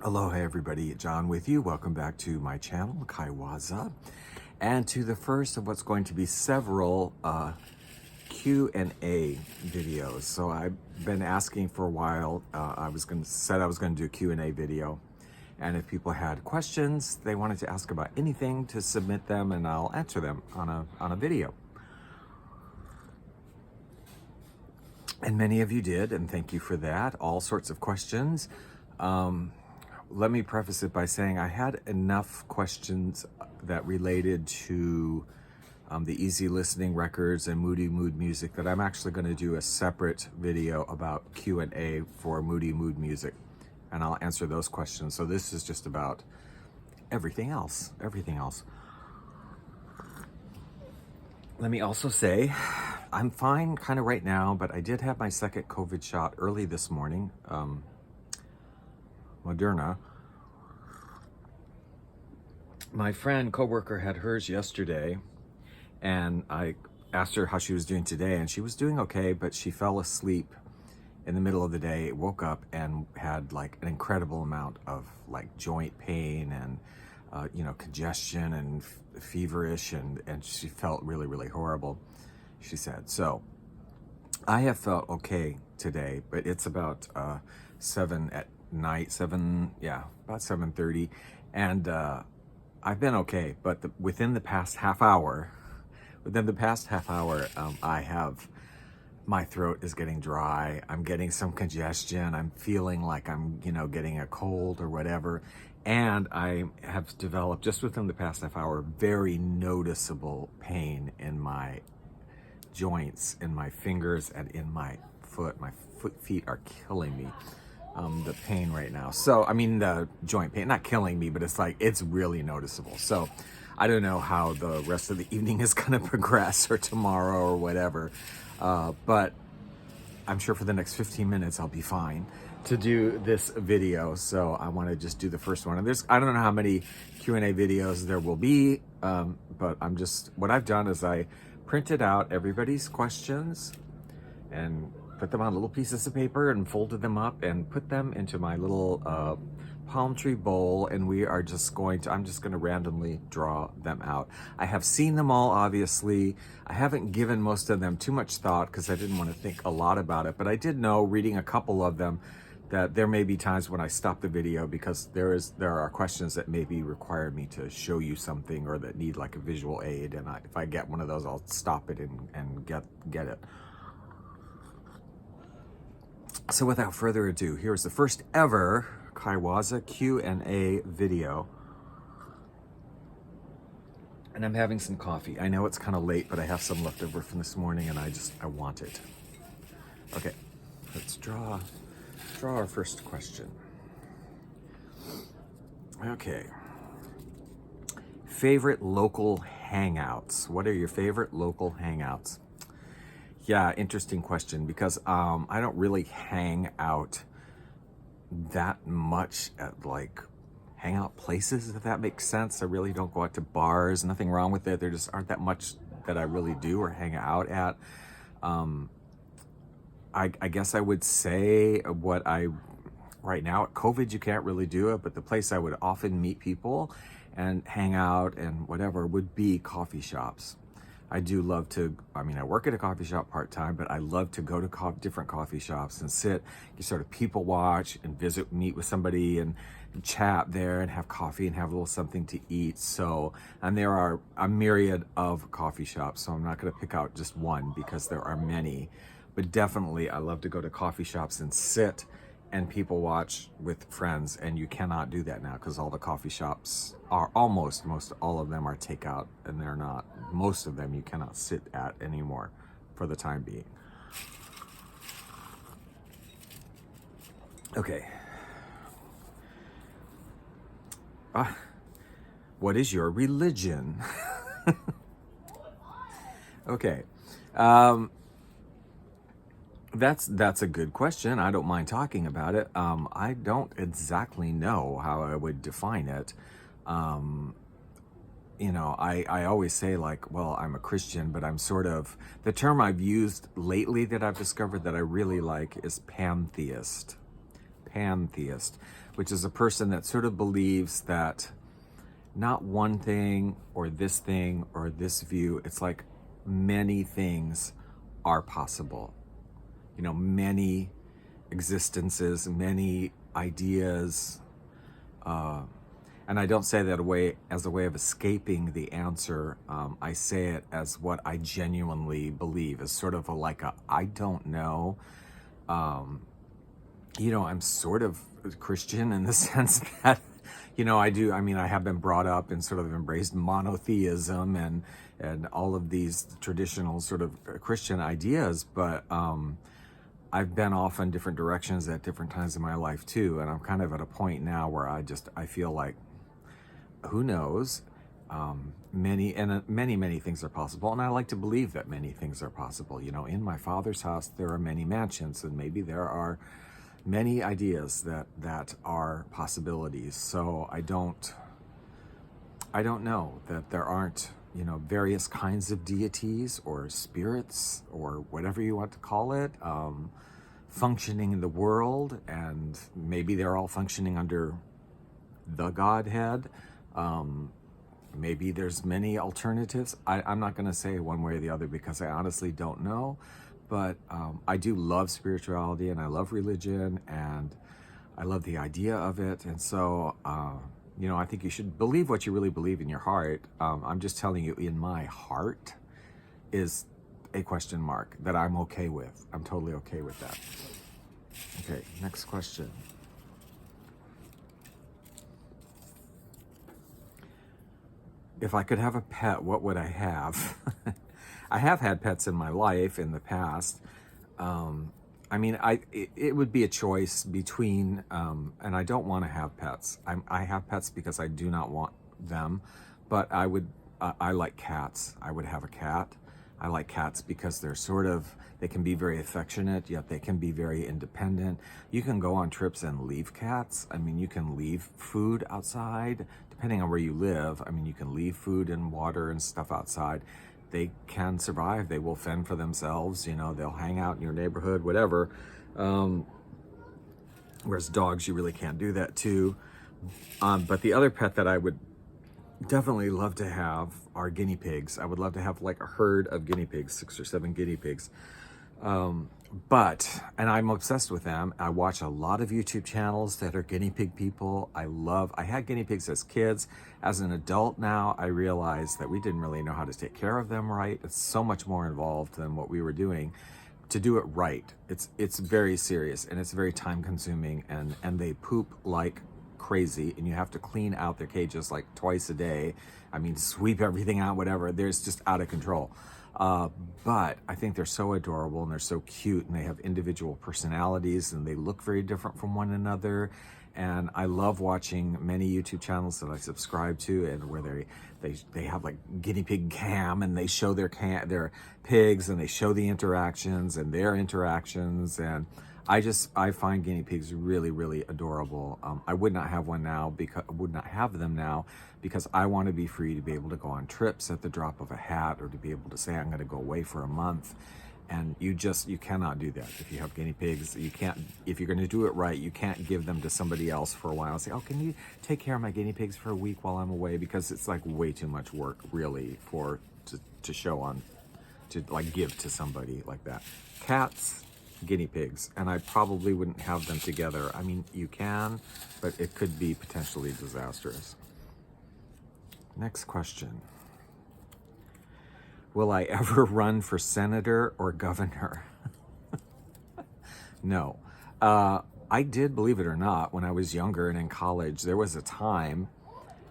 Aloha everybody, John with you. Welcome back to my channel, Kaiwaza, and to the first of what's going to be several Q&A videos. So I've been asking for a while. I was going to do a Q&A video, and if people had questions they wanted to ask about anything, to submit them and I'll answer them on a video. And many of you did, and thank you for that. All sorts of questions. Let me preface it by saying I had enough questions that related to the easy listening records and Moody Mood music that I'm actually going to do a separate video about Q&A for Moody Mood music, and I'll answer those questions. So this is just about everything else. Let me also say I'm fine kind of right now, but I did have my second COVID shot early this morning. Moderna. My friend, coworker, had hers yesterday, and I asked her how she was doing today, and she was doing okay, but she fell asleep in the middle of the day, woke up and had like an incredible amount of like joint pain and congestion and feverish, and she felt really horrible, she said. So I have felt okay today, but it's about 7 at night, about 7:30, and I've been okay. But within the past half hour, my throat is getting dry. I'm getting some congestion. I'm feeling like I'm getting a cold or whatever, and I have developed, just within the past half hour, very noticeable pain in my joints, in my fingers, and in my foot. My feet are killing me. The pain right now. So, I mean, the joint pain, not killing me, but it's really noticeable. So I don't know how the rest of the evening is going to progress, or tomorrow or whatever. But I'm sure for the next 15 minutes, I'll be fine to do this video. So I want to just do the first one. And I don't know how many Q&A videos there will be, but what I've done is I printed out everybody's questions and put them on little pieces of paper and folded them up and put them into my little palm tree bowl, and I'm just going to randomly draw them out. I have seen them all, obviously. I haven't given most of them too much thought because I didn't want to think a lot about it, but I did know, reading a couple of them, that there may be times when I stop the video because there are questions that maybe require me to show you something, or that need like a visual aid, and if I get one of those, I'll stop it and get it. So without further ado, here's the first ever Kaiwaza Q&A video. And I'm having some coffee. I know it's kind of late, but I have some left over from this morning, and I want it. Okay, let's draw our first question. Okay. Favorite local hangouts. What are your favorite local hangouts? Yeah, interesting question, because I don't really hang out that much at like hangout places, if that makes sense. I really don't go out to bars. Nothing wrong with it. There just aren't that much that I really do or hang out at. I guess I would say right now at COVID, you can't really do it, but the place I would often meet people and hang out and whatever would be coffee shops. I do love to, I work at a coffee shop part-time, but I love to go to different coffee shops and sit, you sort of people watch and meet with somebody and chat there and have coffee and have a little something to eat. So, and there are a myriad of coffee shops, so I'm not going to pick out just one because there are many. But definitely I love to go to coffee shops and sit and people watch with friends, and you cannot do that now because all the coffee shops are most all of them are takeout, and they're not, most of them you cannot sit at anymore for the time being. Okay. What is your religion? Okay. That's a good question. I don't mind talking about it. I don't exactly know how I would define it. I always say like, well, I'm a Christian, but I'm sort of, the term I've used lately that I've discovered that I really like is pantheist. pantheist, which is a person that sort of believes that not one thing or this view. It's like many things are possible. You know, many existences, many ideas. And I don't say that as a way of escaping the answer. I say it as what I genuinely believe, as sort of like a I don't know. You know, I'm sort of Christian in the sense that, you know, I have been brought up and sort of embraced monotheism and all of these traditional sort of Christian ideas, but I've been off in different directions at different times in my life too, and I'm kind of at a point now where I feel like, who knows? Many things are possible, and I like to believe that many things are possible. You know, in my Father's house there are many mansions, and maybe there are many ideas that are possibilities. So I don't know that there aren't, you know, various kinds of deities or spirits or whatever you want to call it, functioning in the world, and maybe they're all functioning under the Godhead. Maybe there's many alternatives. I'm not going to say one way or the other because I honestly don't know, but I do love spirituality, and I love religion, and I love the idea of it. And so, you know, I think you should believe what you really believe in your heart. I'm just telling you, in my heart is a question mark that I'm okay with. I'm totally okay with that. Okay, next question. If I could have a pet, what would I have? I have had pets in my life in the past. It would be a choice between, and I don't want to have pets. I have pets because I do not want them, but I like cats. I would have a cat. I like cats because they can be very affectionate, yet they can be very independent. You can go on trips and leave cats. I mean, you can leave food outside, depending on where you live. I mean, you can leave food and water and stuff outside. They can survive. They will fend for themselves. You know, they'll hang out in your neighborhood, whatever. Whereas dogs, you really can't do that too. But the other pet that I would definitely love to have are guinea pigs. I would love to have like a herd of guinea pigs, 6 or 7 guinea pigs. And I'm obsessed with them. I watch a lot of YouTube channels that are guinea pig people. I had guinea pigs as kids. As an adult now, I realize that we didn't really know how to take care of them right. It's so much more involved than what we were doing to do it right. It's very serious, and it's very time consuming, and they poop like crazy, and you have to clean out their cages like twice a day. I mean, sweep everything out, whatever. There's just out of control. But I think they're so adorable, and they're so cute, and they have individual personalities, and they look very different from one another. And I love watching many YouTube channels that I subscribe to, and where they have like guinea pig cam, and they show their pigs, and they show the interactions and their interactions. And I find guinea pigs really, really adorable. I would not have them now because I want to be free to be able to go on trips at the drop of a hat, or to be able to say I'm going to go away for a month. And you cannot do that if you have guinea pigs. You can't, if you're going to do it right, you can't give them to somebody else for a while and say, oh, can you take care of my guinea pigs for a week while I'm away? Because it's like way too much work, really, to show on, to like give to somebody like that. Cats, guinea pigs, and I probably wouldn't have them together. I mean, you can, but it could be potentially disastrous. Next question. Will I ever run for senator or governor? No. I did, believe it or not, when I was younger and in college, there was a time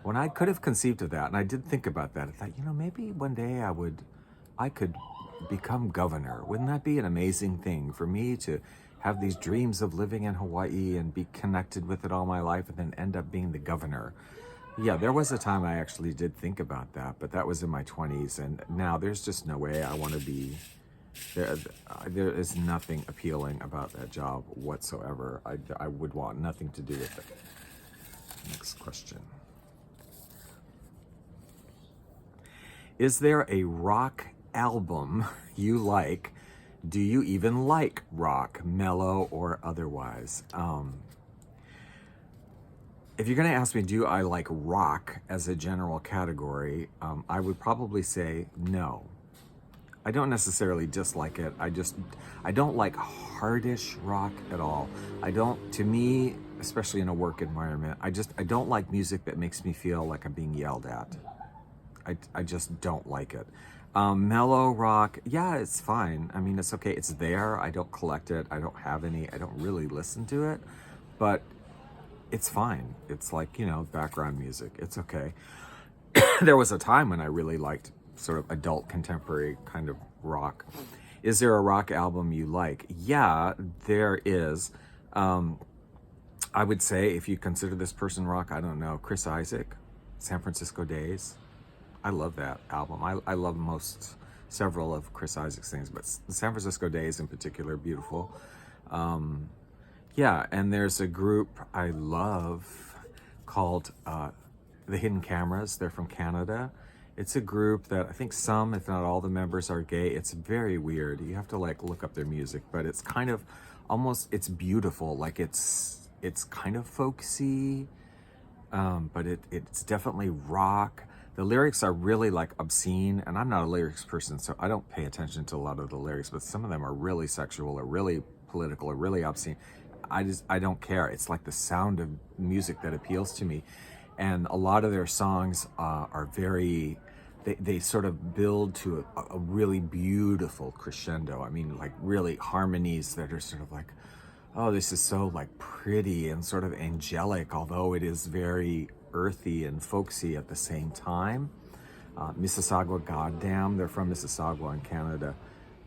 when I could have conceived of that, and I did think about that. I thought, maybe one day I could become governor. Wouldn't that be an amazing thing for me to have these dreams of living in Hawaii and be connected with it all my life, and then end up being the governor? Yeah, there was a time I actually did think about that, but that was in my 20s, and now there's just no way I want to be there. There is nothing appealing about that job whatsoever. I would want nothing to do with it. Next question. Is there a rock album you like? Do you even like rock, mellow or otherwise? if you're going to ask me, do I like rock as a general category, I would probably say no. I don't necessarily dislike it. I don't like hardish rock at all. To me, especially in a work environment, I don't like music that makes me feel like I'm being yelled at. I just don't like it. Mellow rock, yeah, it's fine. I mean, it's okay. It's there. I don't collect it. I don't have any. I don't really listen to it, but it's fine. It's like, background music. It's okay. There was a time when I really liked sort of adult contemporary kind of rock. Is there a rock album you like? Yeah, there is. I would say, if you consider this person rock, I don't know, Chris Isaak, San Francisco Days. I love that album. I love several of Chris Isaac's things, but San Francisco Days in particular, beautiful. Yeah, and there's a group I love called The Hidden Cameras. They're from Canada. It's a group that I think some, if not all, the members are gay. It's very weird. You have to like look up their music, but it's kind of it's beautiful. Like it's kind of folksy, but it's definitely rock. The lyrics are really like obscene, and I'm not a lyrics person, so I don't pay attention to a lot of the lyrics, but some of them are really sexual or really political or really obscene. I don't care. It's like the sound of music that appeals to me. And a lot of their songs are very, they sort of build to a really beautiful crescendo. I mean, like really harmonies that are sort of like, oh, this is so like pretty and sort of angelic, although it is very earthy and folksy at the same time. Mississauga Goddamn, they're from Mississauga in Canada.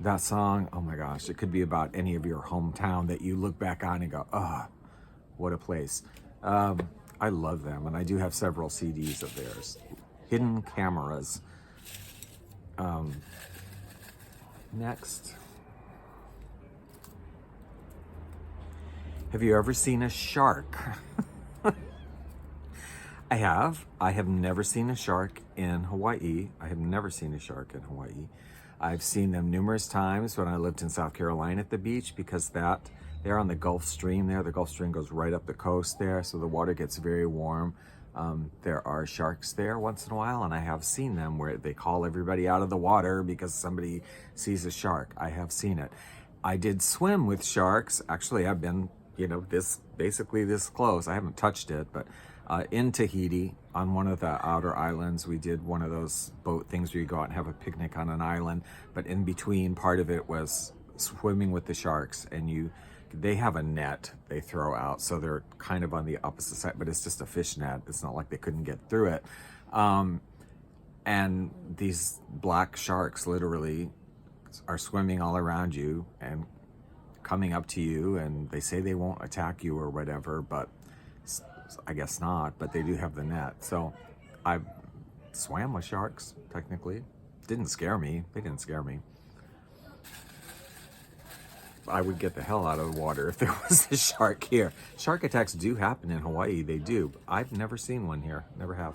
That song, oh my gosh, it could be about any of your hometown that you look back on and go, ah, oh, what a place. I love them, and I do have several CDs of theirs. Hidden Cameras. Next. Have you ever seen a shark? I have. I have never seen a shark in Hawaii. I have never seen a shark in Hawaii. I've seen them numerous times when I lived in South Carolina at the beach, because they're on the Gulf Stream there. The Gulf Stream goes right up the coast there, so the water gets very warm. There are sharks there once in a while, and I have seen them where they call everybody out of the water because somebody sees a shark. I have seen it. I did swim with sharks. Actually, I've been, basically this close. I haven't touched it, but in Tahiti, on one of the outer islands, we did one of those boat things where you go out and have a picnic on an island, but in between, part of it was swimming with the sharks, and they have a net they throw out, so they're kind of on the opposite side, but it's just a fish net. It's not like they couldn't get through it. And these black sharks literally are swimming all around you and coming up to you, and they say they won't attack you or whatever, but I guess not, but they do have the net. So I swam with sharks, technically. Didn't scare me. They didn't scare me. I would get the hell out of the water if there was a shark here. Shark attacks do happen in Hawaii. They do. I've never seen one here. Never have.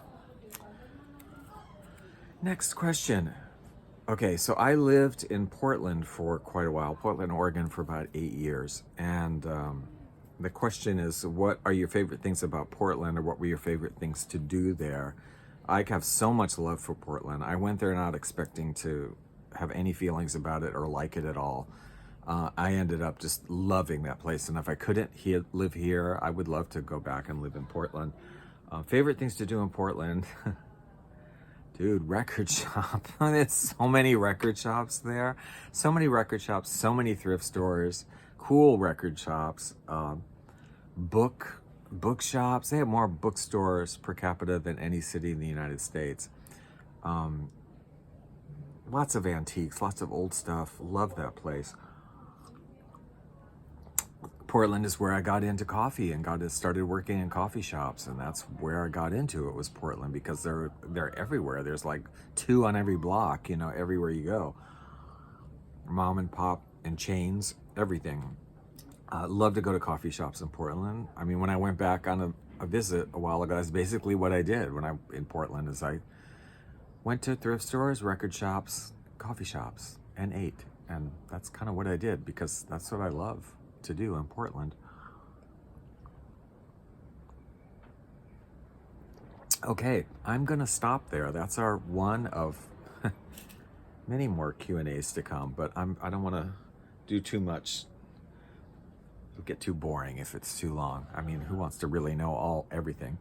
Next question. Okay, so I lived in Portland for quite a while. Portland, Oregon for about 8 years. And the question is, what are your favorite things about Portland, or what were your favorite things to do there? I have so much love for Portland. I went there not expecting to have any feelings about it or like it at all. I ended up just loving that place. And if I couldn't live here, I would love to go back and live in Portland. Favorite things to do in Portland? Dude, record shop. There's so many record shops there. So many record shops, so many thrift stores, cool record shops, bookshops. They have more bookstores per capita than any city in the United States. Lots of antiques, lots of old stuff. Love that place. Portland is where I got into coffee and started working in coffee shops, and that's where I got into it, was Portland, because they're everywhere. There's like 2 on every block, everywhere you go. Mom and pop and chains, everything. Love to go to coffee shops in Portland. I mean, when I went back on a visit a while ago, that's basically what I did when I'm in Portland, is I went to thrift stores, record shops, coffee shops, and ate. And that's kind of what I did, because that's what I love to do in Portland. Okay, I'm gonna stop there. That's our one of many more Q&As to come, but I don't want to do too much. It'll get too boring if it's too long. I mean, who wants to really know everything?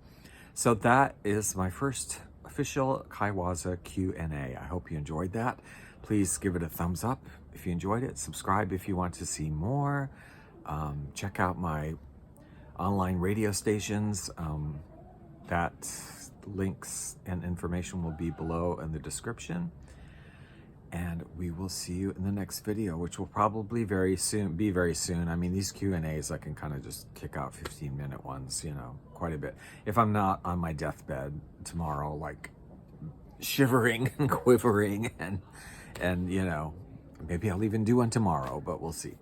So that is my first official Kaiwaza Q&A. I hope you enjoyed that. Please give it a thumbs up if you enjoyed it. Subscribe if you want to see more. Check out my online radio stations. That links and information will be below in the description. And we will see you in the next video, which will probably be very soon. I mean, these Q&As, I can kind of just kick out 15-minute ones, you know, quite a bit. If I'm not on my deathbed tomorrow, like shivering and quivering and you know, maybe I'll even do one tomorrow, but we'll see.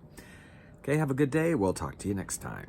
Okay, have a good day. We'll talk to you next time.